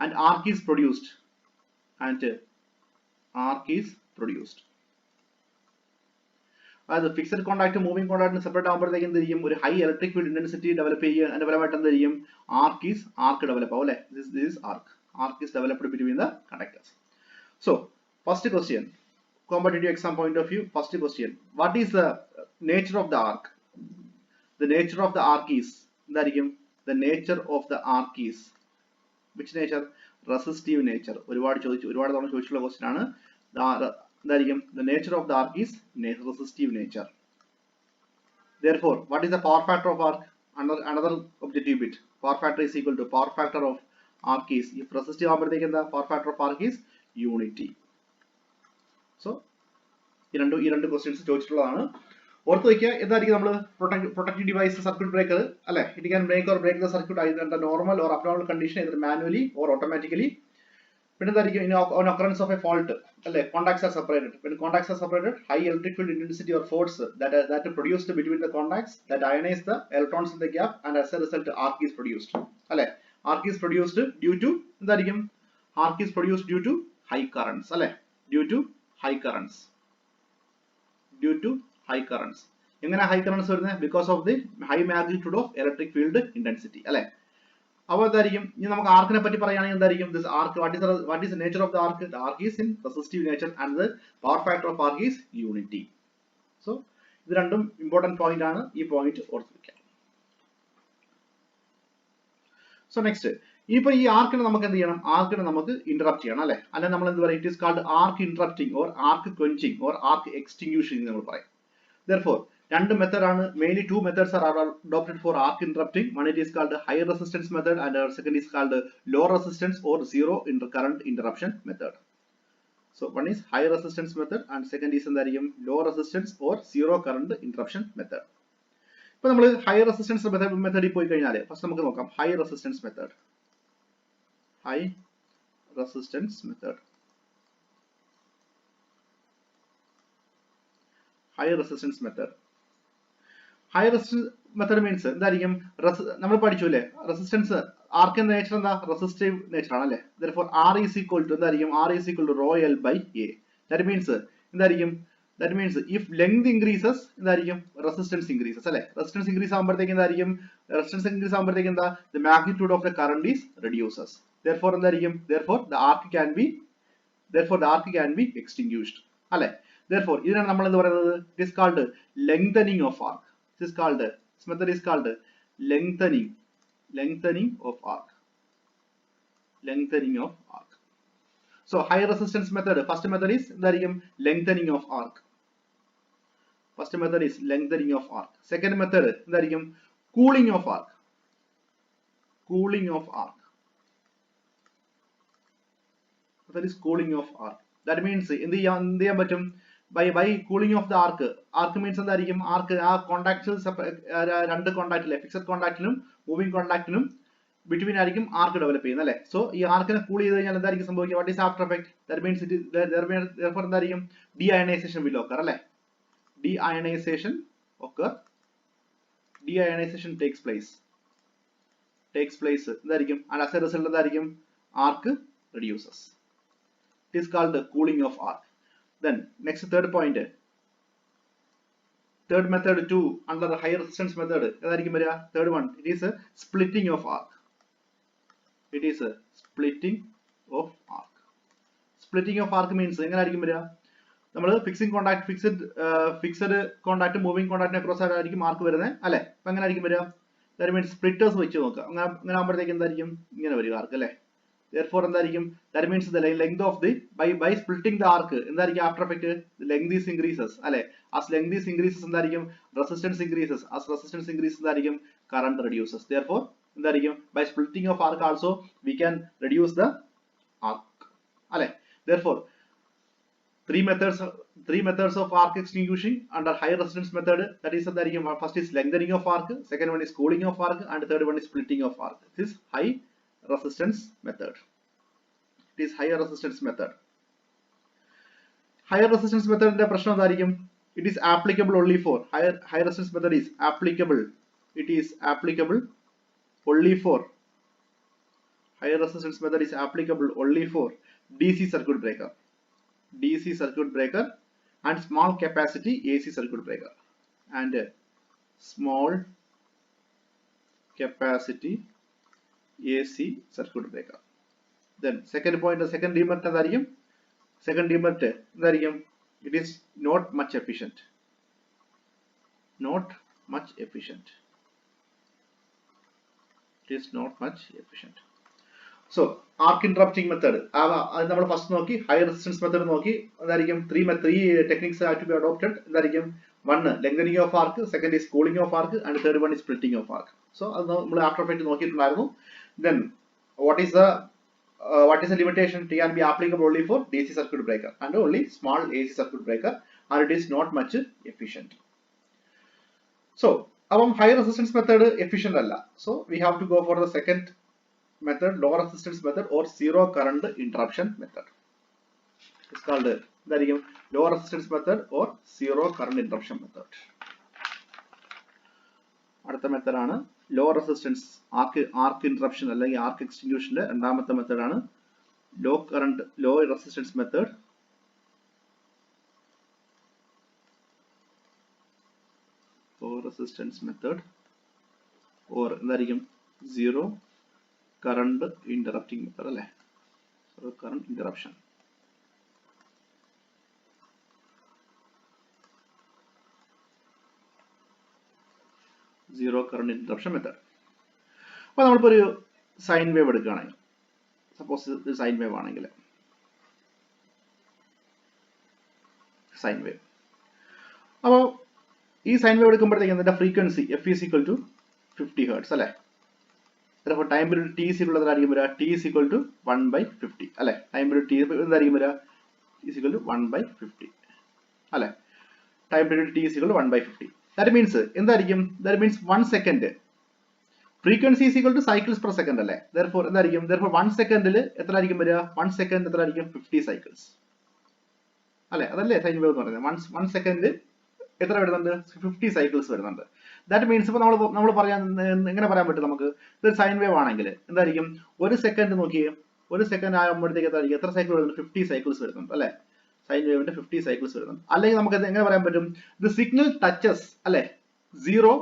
and arc is produced, അതായത് fixed contact moving കോണ്ടാക്ടിന് separate ആകുമ്പോഴത്തേക്കും എന്ത് ചെയ്യും? ഒരു high electric field intensity develop ചെയ്യുക. അതിന്റെ ഫലമായിട്ട് എന്ത് ചെയ്യും? ആർക്ക് ഡെവലപ്പ് ആവും അല്ലേ? This is arc is developed between the conductors. So first question, competitive exam point of view, first question, what is the nature of the arc? The nature of the arc is എന്തായിരിക്കും? the nature of the arc is which nature? resistive nature. ഒരുപാട് തവണ ചോദിച്ചിട്ടുള്ള question ആണ്. എന്തായിരിക്കും? the nature of the arc is resistive nature. Therefore, what is the power factor of arc? Another objective bit. Power factor is equal to power factor of arc is, if resistive ആകുമ്പോഴത്തേക്ക് എന്താ? power factor of arc is unity. So ഈ രണ്ട് questions ചോദിച്ചിട്ടുള്ളതാണ്. ഓർത്ത് വയ്ക്കുക. എന്തായിരിക്കും നമ്മൾ protective device, circuit breaker അല്ലെ? It can break or break the circuit either normal or abnormal condition, either manually or automatically. പിന്നെ എന്തായിരിക്കും? In occurrence of a fault അല്ലെ? contacts are separated. when contacts are separated, high electric field intensity or force that produced between the contacts that ionize the electrons in the gap, and as a result arc is produced അല്ലെ? arc is produced due to എന്തായിരിക്കും? arc is produced due to high currents അല്ലെ? due to high currents. എങ്ങനെ high currents വരുന്നത്? because of the high magnitude of electric field intensity അല്ലെ? അപ്പോൾ എന്തായിരിക്കും? ഇനി നമുക്ക് ആർക്കിനെ പറ്റി പറയുകയാണെങ്കിൽ എന്തായിരിക്കും? this arc, what is the nature of the arc? the arc is in resistive nature and the power factor of arc is unity. so ഇത് രണ്ടും important point ആണ്. ഈ point ഓർത്ത് വെക്കാം. so next, ഇപ്പൊ ഈ ആർക്കിനെ നമുക്ക് എന്ത് ചെയ്യണം? ആർക്കിനെ നമുക്ക് ഇന്ററപ്റ്റ് ചെയ്യണം അല്ലെ? അല്ലെങ്കിൽ നമ്മൾ എന്ത് പറയും? It is called arc interrupting or arc quenching or arc extinguishing നമ്മൾ പറയും. therefore രണ്ട് മെത്തേഡ് ആണ്. mainly two methods are adopted for arc interrupting. one it is called high resistance method and second is called low resistance or zero current interruption method. so one is high resistance method and second is എന്തായിരിക്കും? low resistance or zero current interruption method. ഇപ്പൊ നമ്മൾ high resistance മെത്തേഡിൽ പോയി കഴിഞ്ഞാൽ first നമുക്ക് നോക്കാം high resistance method. high resistance method means എന്തായിരിക്കും? നമ്മൾ പഠിച്ചു അല്ലേ? റെസിസ്റ്റൻസ് ആർക്കിന്റെ നേച്ചർ എന്താ? റെസിസ്റ്റീവ് നേച്ചർ ആണ് അല്ലേ? therefore R is equal to എന്തായിരിക്കും? R is equal to rho L by A. that means എന്തായിരിക്കും? that means if length increases എന്തായിരിക്കും? resistance increases അല്ലേ? resistance increase ആകുമ്പോഴത്തേക്ക് എന്തായിരിക്കും? എന്താ? the magnitude of the current is reduces. therefore എന്തായിരിക്കും? therefore the arc can be extinguished അല്ലേ? therefore ഇതിനാണ് നമ്മൾ എന്ത് പറയുന്നത്? it is called lengthening of arc. this method is called lengthening of arc. so high resistance method, first method is എന്തായിരിക്കും? lengthening of arc. second method എന്തായിരിക്കും? cooling of arc. that is cooling of arc. that means എന്ത് ചെയ്യാൻ പറ്റും? by cooling of the arc means എന്തായിരിക്കും? arc ആ contact, രണ്ട് contact അല്ലേ? Fixed കോണ്ടാക്ടിനും moving കോണ്ടാക്ടിനും between ആയിരിക്കും ആർക്ക് ഡെവലപ്പ് ചെയ്യുന്നത് അല്ലേ? സോ ഈ ആർക്കിനെ കൂൾ ചെയ്ത് കഴിഞ്ഞാൽ എന്തായിരിക്കും സംഭവിക്കുക? what is after effect? that means it is therefore എന്തായിരിക്കും? deionization will occur അല്ലേ? deionization takes place എന്തായിരിക്കും? and as a result എന്തായിരിക്കും? arc reduces. it is called the cooling of arc. then next third point, third method too under the high resistance method ഏതായിരിക്കും വരിക? third one, it is a splitting of arc. splitting of arc means എങ്ങനെയായിരിക്കും വരിക? നമ്മൾ fixed contact moving കോണ്ടാക്ടിനെ cross ആയിരിക്കും ആർക്ക് വരുന്നത് അല്ലെ? അപ്പൊ എങ്ങനെയായിരിക്കും വരിക? that means splitters വെച്ച് നോക്കുക. അങ്ങനെ ആകുമ്പോഴത്തേക്ക് എന്തായിരിക്കും? ഇങ്ങനെ വരിക ആർക്ക് അല്ലെ? Therefore എന്തായിരിക്കും, that means the length of the by splitting the arc എന്തായിരിക്കും after effect, the length is increases അല്ലെ. as length is increases എന്തായിരിക്കും, resistance increases, as resistance increases എന്തായിരിക്കും, current reduces. Therefore എന്തായിരിക്കും, by splitting of arc also we can reduce the arc അല്ലെ. Therefore three methods of arc extinguishing under high resistance method, that is എന്തായിരിക്കും, first is lengthening of arc, second one is cooling of arc, and third one is splitting of arc. This is high resistance method. It is higher resistance method. Higher resistance method ന്റെ പ്രശ്നം എന്തായിരിക്കും, it is applicable only for higher resistance method is applicable, it is applicable only for higher resistance method is applicable only for DC circuit breaker, DC circuit breaker and small capacity AC circuit breaker and small capacity AC circuit breaker. Then second point, the second demerit എന്തായിരിക്കും, second demerit എന്തായിരിക്കും, it is not much efficient, not much efficient, it is not much efficient. So arc interrupting method അത് നമ്മൾ first നോക്കി, high resistance method നോക്കി. എന്തായിരിക്കും, three techniques have to be adopted. എന്തായിരിക്കും, one lengthening of arc, second is cooling of arc, and third one is splitting of arc. So അത് നമ്മൾ after effect നോക്കിയിട്ടുണ്ടായിരുന്നു. Then what is the limitation? It can be applicable only for DC circuit breaker and only small AC circuit breaker, and it is not much efficient. So അപ്പം high resistance method efficient അല്ല. So we have to go for the second method, low resistance method or zero current interruption method. It's called എന്തായിരിക്കും, low resistance method or zero current interruption method. അടുത്ത method ആണ് low resistance arc interruption അല്ലെങ്കിൽ arc എക്സ്റ്റിങ്ക്യൂഷന്റെ രണ്ടാമത്തെ method ആണ് low resistance method. Low resistance method or എന്തായിരിക്കും, zero current interrupting method അല്ലെ, zero current interruption. Zero current interruption method. അപ്പോൾ നമ്മളിപ്പോൾ ഒരു സൈൻ വേവ് എടുക്കുകയാണെങ്കിൽ, സപ്പോസ് ഇത് സൈൻ വേവ് ആണെങ്കിൽ, സൈൻ വേവ്, അപ്പോൾ ഈ സൈൻ വേവ് എടുക്കുമ്പോഴത്തേക്കും ഇതിന്റെ frequency f is equal to 50 hertz അല്ലെ. അപ്പോൾ time period t is equal to എന്തായിരിക്കും വരിക, t is equal to 1/50 അല്ലെ. ടൈം പീരീഡ് t എന്തായിരിക്കും വരിക, t is equal to 1/50 അല്ലെ. Time period t is equal to 1/50. That means എന്തായിരിക്കും, that means 1 second frequency is equal to cycles per second അല്ലേ. Therefore എന്തായിരിക്കും, therefore 1 secondൽ എത്ര ആയിരിക്കും വരിക, 1 second എത്ര ആയിരിക്കും, 50 cycles അല്ലെ. അതല്ലേ സൈൻ വേവ് എന്ന് പറയുന്നത്. 1 second എത്ര വരുന്നുണ്ട്, 50 cycles വരുന്നുണ്ട്. That means ഇപ്പോൾ നമ്മൾ പറയാൻ എങ്ങനെ പറയാൻ പറ്റും നമുക്ക്, ഇതൊരു സൈൻ വേവ് ആണെങ്കിൽ എന്തായിരിക്കും, ഒരു സെക്കൻഡ് നോക്കിയേ, ഒരു സെക്കൻഡ് ആകുമ്പോഴത്തേക്ക് എത്ര സൈക്കിൾ വരുന്നുണ്ട്, 50 cycles വരുന്നുണ്ട് അല്ലെ. സൈൻ വേവിന്റെ 50 cycles വരുന്നുണ്ട്. അല്ലെങ്കിൽ നമുക്ക് എങ്ങനെ പറയാൻ പറ്റും, ദി സിഗ്നൽ ടച്ചസ് അല്ലെ 0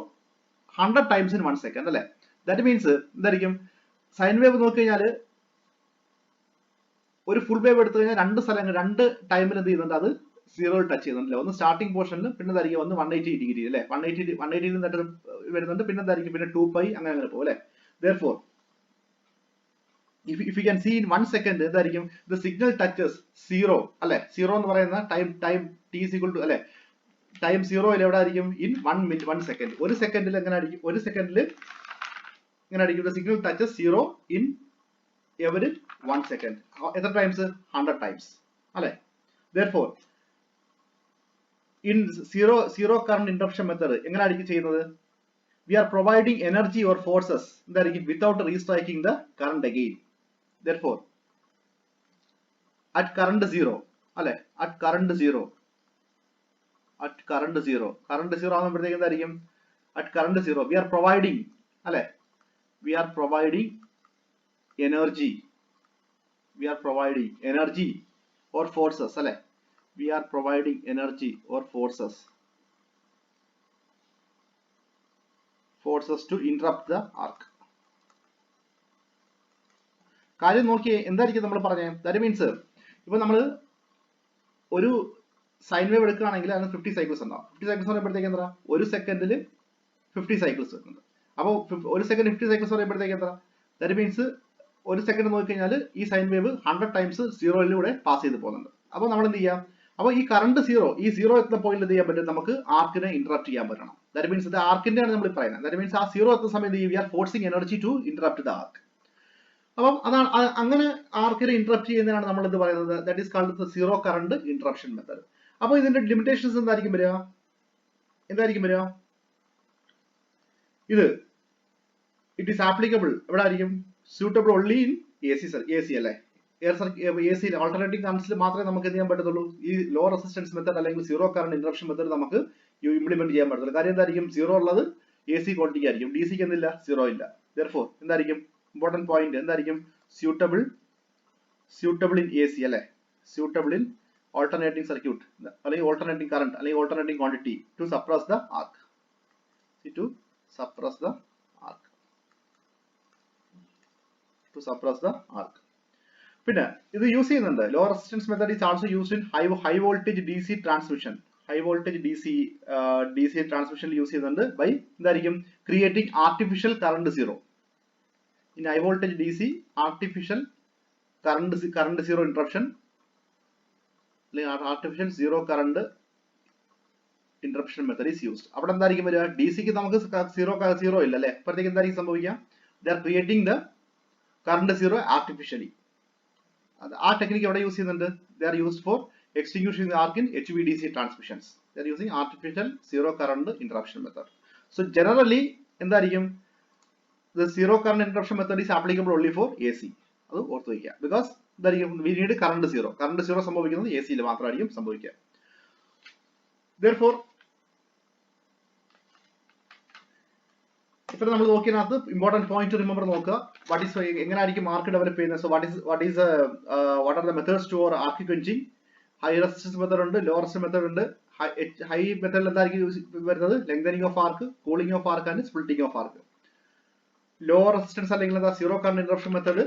100 times in 1 second അല്ലെ. ദാറ്റ് മീൻസ് എന്തായിരിക്കും, സൈൻ വേവ് നോക്കി കഴിഞ്ഞാൽ ഒരു ഫുൾ വേവ് എടുത്തു കഴിഞ്ഞാൽ രണ്ട് ടൈമിൽ എന്ത് ചെയ്യുന്നുണ്ട്, അത് 0 ടച്ച് ചെയ്യുന്നുണ്ടല്ലേ. ഒന്ന് സ്റ്റാർട്ടിംഗ് പോർഷനിൽ, പിന്നെ എന്തായിരിക്കും ഒന്ന് 180 ഡിഗ്രി അല്ലെ, 180 വരുന്നുണ്ട്, പിന്നെ എന്തായിരിക്കും, പിന്നെ 2π അങ്ങനെ പോകും അല്ലെ. Therefore if you can see in 1 second എന്തായിരിക്കും, the signal touches 0 അല്ലെ. 0 എന്ന് പറയുന്ന time t is equal to അല്ലെ, ടൈം 0 എവിടെ ആയിരിക്കും, in 1 minute 1 second. ഒരു സെക്കൻഡിൽ എങ്ങനെ ആയിരിക്കും, ഒരു സെക്കൻഡിൽ എങ്ങനെ ആയിരിക്കും, the signal touches 0 in every 1 second. എത്ര ടൈംസ്, 100 times അല്ലെ. Therefore in zero current interruption method എങ്ങനെ ആയിരിക്കും ചെയ്യുന്നത്, we are providing energy or forces എന്തായിരിക്കും, without restriking the current again. Therefore at current 0 അല്ലെ, at current 0 ആകുമ്പോഴത്തേക്ക് എന്തായിരിക്കും, at current 0 we are providing അല്ലെ, we are providing energy or forces അല്ലെ, we are providing energy or forces to interrupt the arc. കാര്യം നോക്കിയേ എന്തായിരിക്കും നമ്മൾ പറഞ്ഞത്. ദാറ്റ് മീൻസ് ഇപ്പൊ നമ്മൾ ഒരു സൈൻ വേവ് എടുക്കുകയാണെങ്കിൽ അതിന് 50 cycles ഉണ്ടാവും. 50 cycles പറയുമ്പോഴത്തേക്ക് എന്താ, ഒരു സെക്കൻഡിൽ 50 cycles വരുന്നുണ്ട്. അപ്പോൾ ഒരു സെക്കൻഡ് 50 cycles പറയുമ്പോഴത്തേക്ക് എന്താ, ദാറ്റ് മീൻസ് ഒരു സെക്കൻഡ് നോക്കിക്കഴിഞ്ഞാൽ ഈ സൈൻ വേവ് 100 ടൈംസ് സീറോയിലൂടെ പാസ് ചെയ്ത് പോകുന്നുണ്ട്. അപ്പോൾ നമ്മൾ എന്ത് ചെയ്യാം? അപ്പോൾ ഈ കറണ്ട് ഈ സീറോ എത്തുന്ന പോയിന്റ് എന്ത് ചെയ്യാൻ പറ്റും? നമുക്ക് ആർക്കിനെ ഇന്ററപ്റ്റ് ചെയ്യാൻ പറ്റണം. ദാറ്റ് മീൻസ് ഇത് ആർക്കിന്റെ ആണ് നമ്മൾ പറയുന്നത്. ദാറ്റ് മീൻസ് ആ സീറോ എത്തുന്ന സമയത്ത് we are forcing energy to interrupt the arc. അപ്പം അതാണ് അങ്ങനെ ആർക്കിനെ ഇന്ററപ്റ്റ് ചെയ്യുന്നതിനാണ് നമ്മൾ എന്ത് പറയുന്നത്? That is called the zero current interruption method. അപ്പോൾ ഇതിന്റെ ലിമിറ്റേഷൻസ് എന്തായിരിക്കും വരിക? ഇത് ഇറ്റ് ഈസ് ആപ്ലിക്കബിൾ എവിടെ ആയിരിക്കും? Suitable only in A C അല്ലേ? എ സി ഓൾട്ടർനേറ്റിംഗ് കറന്റ്സിൽ മാത്രമേ നമുക്ക് എന്ത് ചെയ്യാൻ പറ്റത്തുള്ളൂ? ഈ ലോ റെസിസ്റ്റൻസ് മെത്തേഡ് അല്ലെങ്കിൽ സീറോ കറണ്ട് ഇന്ററപ്ഷൻ മെത്തേഡ് നമുക്ക് ഇംപ്ലിമെന്റ് ചെയ്യാൻ പറ്റത്തുള്ളൂ. കാര്യം എന്തായിരിക്കും? സീറോ ഉള്ളത് എ സി ക്വാണ്ടിറ്റി ആയിരിക്കും, ഡി സിക്ക് എന്തില്ല? സീറോ ഇല്ല. therefore എന്തായിരിക്കും ഇമ്പോർട്ടന്റ് പോയിന്റ്? എന്തായിരിക്കും? സ്യൂട്ടബിൾ ഇൻ എ സി അല്ലെ? സ്യൂട്ടബിൾ ഇൻ ഓൾട്ടർനേറ്റിംഗ് സർക്യൂട്ട് അല്ലെങ്കിൽ ഓൾട്ടർനേറ്റിംഗ് കറന്റ് അല്ലെങ്കിൽ alternating quantity to suppress the arc. പിന്നെ ഇത് യൂസ് ചെയ്യുന്നുണ്ട്. Low resistance method is also used in high voltage D C transmission. High voltage D C ട്രാൻസ്മിഷനിൽ use ചെയ്യുന്നുണ്ട് by എന്തായിരിക്കും? Creating artificial current zero. In high voltage D C artificial current zero interruption അല്ലെങ്കിൽ artificial zero current interruption method is used. അവിടെ എന്തായിരിക്കും വരിക? D സിക്ക് നമുക്ക് zero ഇല്ല അല്ലെ? അപ്പോഴത്തേക്ക് എന്തായിരിക്കും സംഭവിക്കുക? They are creating the current zero artificially. ആ ടെക്നിക്ക് എവിടെ യൂസ് ചെയ്യുന്നുണ്ട്? They are used for extinguishing the arc in HVDC transmissions. They are using artificial zero current interruption method. So generally എന്തായിരിക്കും? The zero current interruption method is applicable only for AC. അത് ഓർത്ത് വയ്ക്കുക. Because we need current zero. Current zero സംഭവിക്കുന്നത് AC യിൽ മാത്രമായിരിക്കും സംഭവിക്കുക. Therefore ഇപ്പോൾ നമ്മൾ നോക്കിയതിനകത്ത് ഇമ്പോർട്ടന്റ് പോയിന്റ് ടു റിമെമ്പർ നോക്കുക. വാട്ട് ഈസ് എങ്ങനെയായിരിക്കും ആർക്ക് ഡെവലപ്പ് ചെയ്യുന്നത്? So what are the methods to arc quenching? High resistance method ഉണ്ട്, ലോ റെസിസ്റ്റൻസ് മെത്തേഡ് ഉണ്ട്. ഹൈ മെത്തേഡിൽ എന്തായിരിക്കും വരുന്നത്? Lengthening of arc, cooling of arc and splitting of arc. Low resistance അല്ലെങ്കിൽ എന്താ? Zero current interruption method.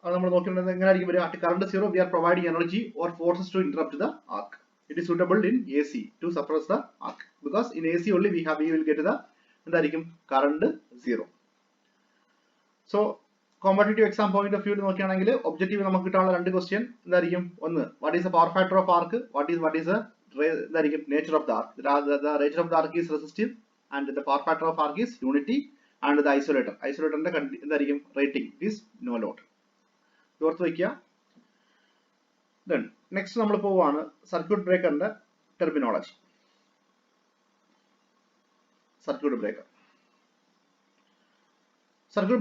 അത് നമ്മൾ നോക്കിയിട്ടുണ്ടെങ്കിൽ എങ്ങനെയായിരിക്കും വരിക? At current zero we are providing energy or forces to interrupt the arc. It is suitable in AC to suppress the arc because in AC only we will get the എന്തായിരിക്കും? Current zero. So competitive exam point of view നോക്കുകയാണെങ്കിൽ objective നമുക്ക് കിട്ടാനുള്ള രണ്ട് question എന്തായിരിക്കും? ഒന്ന്, what is the power factor of arc? What is എന്തായിരിക്കും? Nature of the arc. The nature of the arc is resistive and the power factor of arc is unity and the ഐസൊലേറ്ററിന്റെ എന്തായിരിക്കും? Rating is no load. ഓർത്ത് വയ്ക്കുക. Then next നമ്മൾ പോവാണ് circuit ബ്രേക്കറിന്റെ terminology. Circuit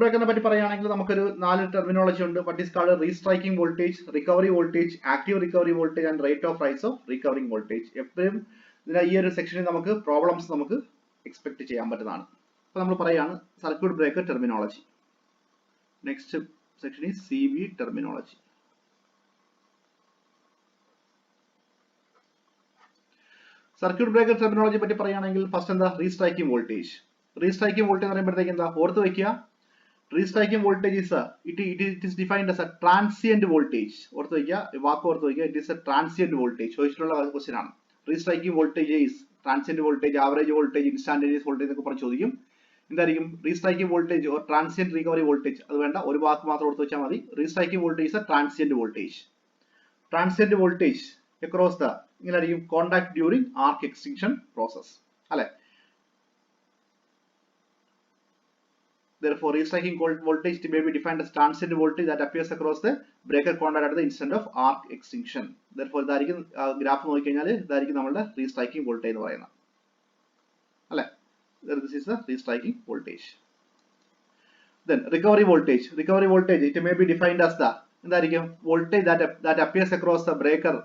ബ്രേക്കറിനെ പറ്റി പറയുകയാണെങ്കിൽ നമുക്കൊരു 4 ടെർമിനോളജി ഉണ്ട്. What is called restriking voltage, recovery voltage, active recovery voltage and rate of rise of recovering voltage. എപ്പോഴും ഈ ഒരു സെക്ഷനിൽ നമുക്ക് പ്രോബ്ലംസ് നമുക്ക് എക്സ്പെക്ട് ചെയ്യാൻ പറ്റുന്നതാണ്. അപ്പോൾ നമ്മൾ പറയുകയാണ് circuit breaker terminology. Next section is CB terminology. Circuit breaker terminology പറ്റി പറയുകയാണെങ്കിൽ ഫസ്റ്റ് എന്താ? Restriking voltage. റീസ്ട്രൈക്കിംഗ് വോൾട്ടേജ് എന്ന് പറയുമ്പോഴത്തേക്ക് എന്താ? ഓർത്ത് വയ്ക്കുക. Restriking voltage is it is defined as a transient voltage. ഓർത്ത് വയ്ക്കുക, വാക്ക് ഓർത്ത് വയ്ക്കുക. It is a transient voltage. ചോദിച്ചിട്ടുള്ള ക്വസ്റ്റ്യൻ ആണ്. Restriking voltage is transient voltage, average voltage, instantaneous voltage എന്നൊക്കെ പറഞ്ഞ് ചോദിക്കും. എന്തായിരിക്കും? Restriking voltage or transient recovery voltage. അത് വേണ്ട, ഒരു വാക്ക് മാത്രം ഓർത്ത് വെച്ചാൽ മതി. Restriking voltage is a transient voltage. Transient voltage across the ഇങ്ങനെയായിരിക്കും contact during arc extinction process അല്ലെ? Therefore, restriking voltage may be defined as transient voltage that appears across the breaker contact at the instant of arc extinction. Therefore, ഇതായിരിക്കും graph നോക്കിക്കഴിഞ്ഞാൽ ഇതായിരിക്കും നമ്മുടെ restriking voltage എന്ന് പറയുന്നത് അല്ലെ? This is the restriking voltage. Then recovery voltage. Recovery voltage it may be defined as the എന്തായിരിക്കും? voltage that appears across the breaker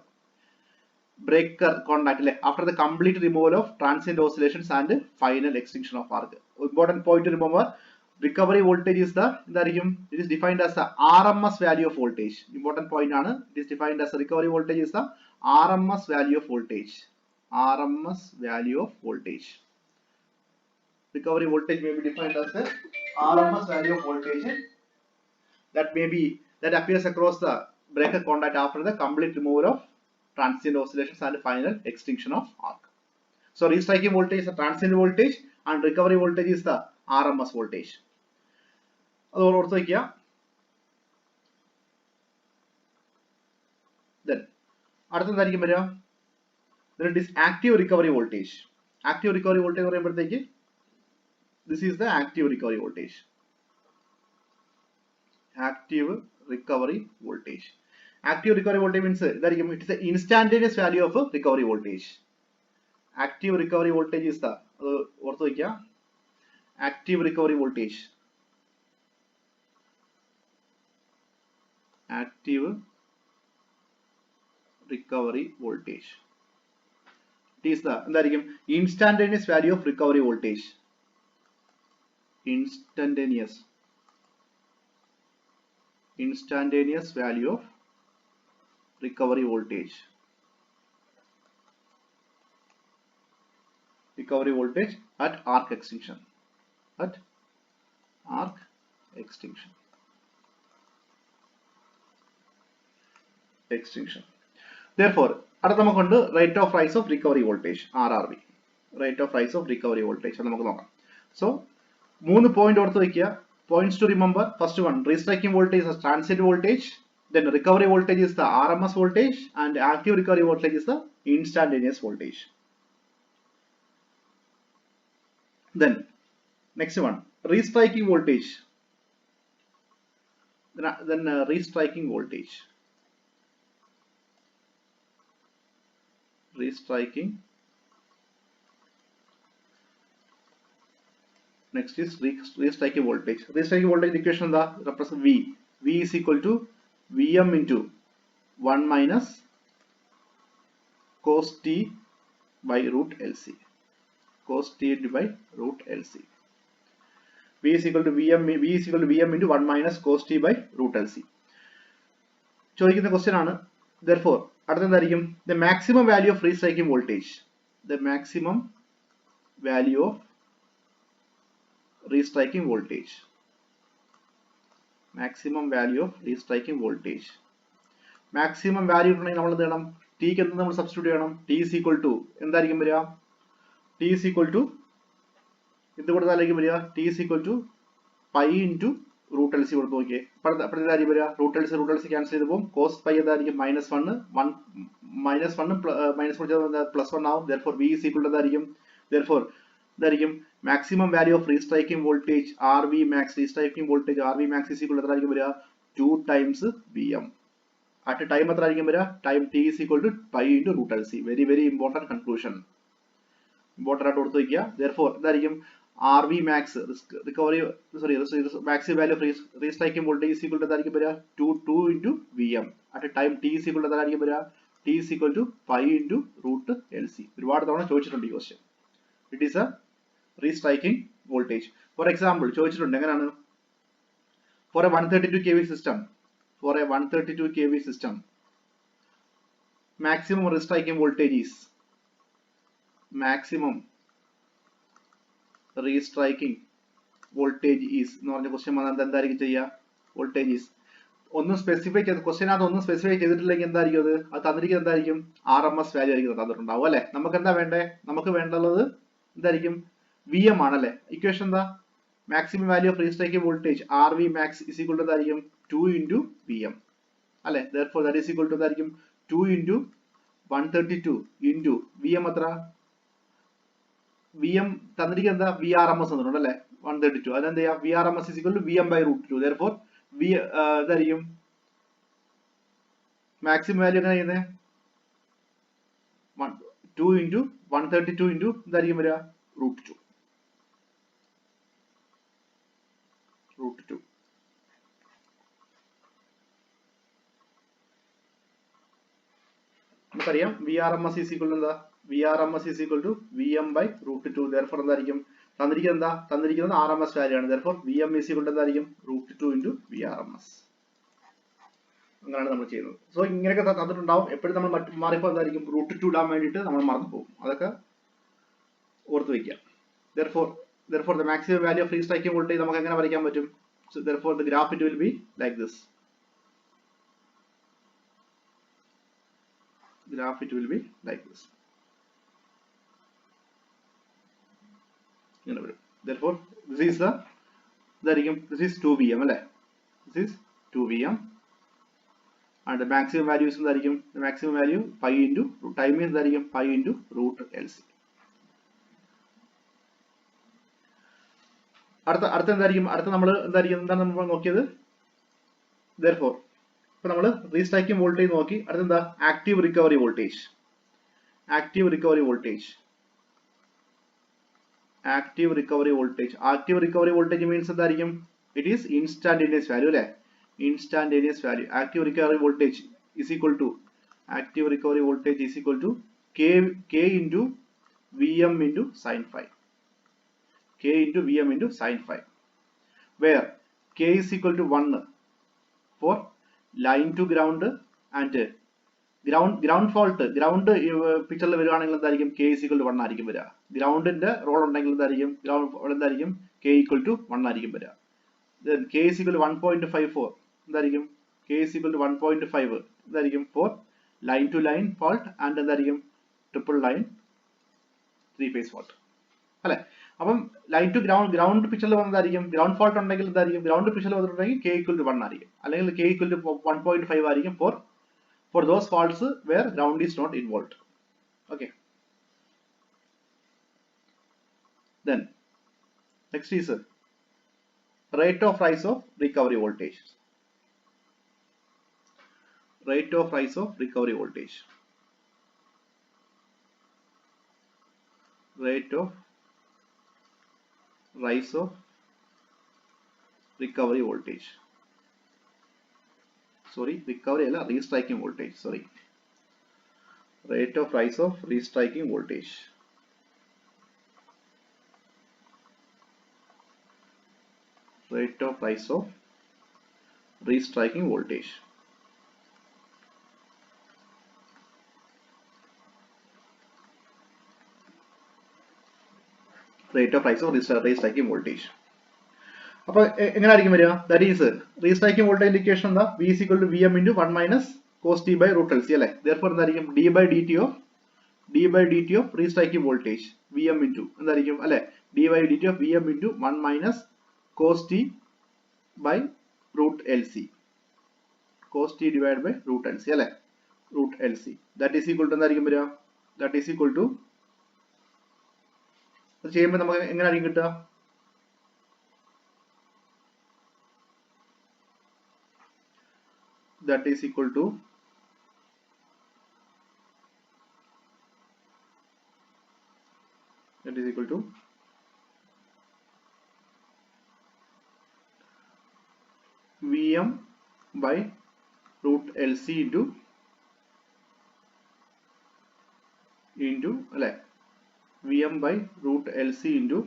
contact after the complete removal of transient oscillations and final extinction of arc. Important point to remember. Recovery voltage is it is defined as the RMS value of voltage. Important point ആണ്. It is defined as the recovery voltage is the RMS value of voltage. RMS value of voltage. Recovery voltage may be defined as the RMS value of voltage that appears across the breaker contact after the complete removal of transient oscillations and final extinction of arc. So restriking voltage is the transient voltage and recovery voltage is the RMS voltage. അത് ഓർത്ത് വയ്ക്കുക. അടുത്തെന്തായിരിക്കും വരിക? then it is active recovery voltage. Active recovery voltage എന്ന് പറയുമ്പോഴത്തേക്ക് this is the active recovery voltage. Active recovery voltage. Active recovery voltage means ഇതായിരിക്കും it is the instantaneous value of recovery voltage. Active recovery voltage is the അത് ഓർത്ത് വയ്ക്കുക. Active recovery voltage. Active recovery voltage. It is the എന്തായിരിക്കും instantaneous value of recovery voltage. Instantaneous value of recovery voltage. Recovery voltage at arc extinction. At arc extinction. Therefore, അടുത്ത നമുക്കുണ്ട് rate of rise of recovery voltage, RRV. Rate of rise of recovery voltage അത് നമുക്ക് നോക്കാം. So 3 point ഓർത്ത് വയ്ക്കുക. Points to remember. First one, restriking voltage is transient voltage. Then recovery voltage is the RMS voltage, and active recovery voltage is the instantaneous voltage. Then next one, restriking voltage. Then restriking voltage. Restriking. Next is restriking voltage. Restriking voltage equation is represent V. V is equal to Vm into 1 minus cos t by root LC. Cos t by root LC. V is equal to Vm into 1 minus cos t by root LC. ചോദിക്കുന്ന question ആണ്. Therefore, അടുത്തെന്തായിരിക്കും? The maximum value of restriking voltage. The maximum value of restriking voltage. Maximum value of restriking voltage. Maximum value ഉണ്ടെങ്കിൽ നമ്മൾ എന്ത് ചെയ്യണം? T ക്ക് എന്ത് നമ്മൾ substitute ചെയ്യണം? T is equal to എന്തായിരിക്കും വരിക? T is equal to ഇത് കൊടുത്താലായിരിക്കും വരിക? T is equal to pi into root LC കൊടുത്ത് നോക്കിയേ. അപ്പോഴത്തേതായിരിക്കും വരിക? root LC ക്യാൻസൽ ചെയ്ത് പോകും. cos pi എന്തായിരിക്കും? -1 പ്ലസ് 1 ആവും. therefore V is equal to എന്തായിരിക്കും? therefore ഇതായിരിക്കും maximum value of restriking voltage RV max. Restriking voltage RV max is equal to എത്രയായിരിക്കും വരിക? 2 times Vm. at time എത്രയായിരിക്കും വരിക? time T is equal to pi into root LC. very important conclusion. important ആയിട്ട് കൊടുത്ത് വയ്ക്കുക. therefore ഇതായിരിക്കും RV max maximum value of restriking voltage is equal to എത്രയായിരിക്കും വരിക? 2 into Vm. at time T is equal to എത്രയായിരിക്കും വരിക? T is equal to pi into root LC. ഒരുപാട് തവണ ചോദിച്ചിട്ടുണ്ട് ഈ question. It is a restriking voltage. For example, ചോദിച്ചിട്ടുണ്ട് എങ്ങനെയാണ്? For a 132 kV system, maximum restriking voltage is എന്ന് പറഞ്ഞ ക്വസ്റ്റ്യൻ വന്നാൽ എന്തായിരിക്കും ചെയ്യുക? വോൾട്ടേജ് ഈസ് ഒന്നും സ്പെസിഫൈ ചെയ്ത് ക്വസ്റ്റ്യനകത്ത് ഒന്നും സ്പെസിഫൈ ചെയ്തിട്ടില്ലെങ്കിൽ എന്തായിരിക്കും അത് തന്നിരിക്കുന്നത്? എന്തായിരിക്കും? RMS വാല്യൂ ആയിരിക്കും തന്നിട്ടുണ്ടാവും അല്ലെ? നമുക്ക് എന്താ വേണ്ടേ? നമുക്ക് വേണ്ടുള്ളത് എന്തായിരിക്കും? Vm ആണല്ലേ? ഇക്വേഷൻ എന്താ? Maximum value of restriking voltage RV max is equal to എന്തായിരിക്കും? 2 into Vm അല്ലെ? therefore that is equal to എന്തായിരിക്കും? 2 into 132 into Vm എത്ര? Vm തന്നിരിക്കുന്നത് എന്താ? VRMS തന്നിട്ടുണ്ട് അല്ലെ? 132. അതെന്താ ചെയ്യാ? VRMS is equal to Vm by root 2. therefore ഇതായിരിക്കും മാക്സിമം വാല്യൂ എങ്ങനെ ചെയ്യുന്നത്? 2 into 132 into എന്തായിരിക്കും വരിക? root 2. നമുക്കറിയാം VRMS is equal to എന്താ? VRMS is equal to Vm by root 2. therefore എന്തായിരിക്കും? തന്നിരിക്കുന്നത് എന്താ? തന്നിരിക്കുന്നത് RMS വാല്യൂ ആണ്. therefore Vm is equal to എന്തായിരിക്കും? root 2 into VRMS. അങ്ങനെയാണ് നമ്മൾ ചെയ്യുന്നത്. സോ ഇങ്ങനെയൊക്കെ തന്നിട്ടുണ്ടാവും. എപ്പോഴും നമ്മൾ മാറിപ്പോ എന്തായിരിക്കും? root 2 ഇടാൻ വേണ്ടിയിട്ട് നമ്മൾ മറന്നു പോകും. അതൊക്കെ ഓർത്ത് വയ്ക്കുക. therefore the maximum value of restriking voltage നമുക്ക് എങ്ങനെ വരയ്ക്കാൻ പറ്റും? so therefore the graph it will be like this. ഇങ്ങനെ വരും. therefore this is ഇതായിരിക്കും. this is 2 Vm അല്ലേ? this is 2 Vm and maximum value is എന്തായിരിക്കും maximum value pi into time is എന്തായിരിക്കും pi into root LC. അടുത്ത എന്തായിരിക്കും എന്താണ് നമ്മൾ നോക്കിയത് therefore ഇപ്പൊ നമ്മൾ റീസ്ട്രൈക്കിംഗ് വോൾട്ടേജ് നോക്കി അടുത്ത എന്താ active recovery voltage active recovery voltage means എന്തായിരിക്കും ഇറ്റ് ഈസ് ഇൻസ്റ്റാന്റേനിയസ് വാല്യൂ അല്ലേ instantaneous value active recovery voltage is equal to k into Vm into sin phi where k is equal to 1 for line to ground and ground fault പിക്ചറിൽ വരുവാണെങ്കിൽ എന്തായിരിക്കും k is equal to 1 ആയിരിക്കും വരിക ഗ്രൗണ്ടിന്റെ role ഉണ്ടെങ്കിൽ എന്തായിരിക്കും k equal to 1 ആയിരിക്കും വരിക then k is equal to 1.54 എന്തായിരിക്കും k is equal to 1.5 എന്തായിരിക്കും for line to line fault and എന്തായിരിക്കും ട്രിപ്പിൾ ലൈൻ 3 phase fault അല്ലെ അപ്പം ലൈൻ ടു ഗ്രൗണ്ട് പിക്ചറിൽ വന്നതായിരിക്കും ഗ്രൗണ്ട് ഫോൾട്ട് ഉണ്ടെങ്കിൽ എന്തായിരിക്കും ഗ്രൗണ്ട് പിക്ചറിൽ വന്നിട്ടുണ്ടെങ്കിൽ k equal to 1 ആയിരിക്കും അല്ലെങ്കിൽ k equal to 1.5 ആയിരിക്കും for those faults where ground is not involved. Okay, then next is rate of rise of recovery voltage. Rate of rise of recovery voltage. Rate of rise of recovery voltage. Sorry, recovery alla restriking voltage. Sorry, rate of rise of restriking voltage. Rate of rise of restriking voltage. Rate of rise of restriking voltage. അപ്പോൾ എങ്ങനെയായിരിക്കും വരിക that is restriking voltage indication എന്താ v is equal to Vm into 1 minus cos t by root LC അല്ലേ therefore എന്തായിരിക്കും d by dt of restriking voltage Vm into എന്തായിരിക്കും അല്ലേ d by dt of Vm into 1 minus cos t by root LC cos t divided by root LC അല്ലേ root LC that is equal to എന്തായിരിക്കും വരിക that is equal to അത് ചെയ്യുമ്പോൾ നമുക്ക് എങ്ങനെയായിരിക്കും കിട്ടുക that is equal to Vm by root LC into അല്ലേ Vm by root LC into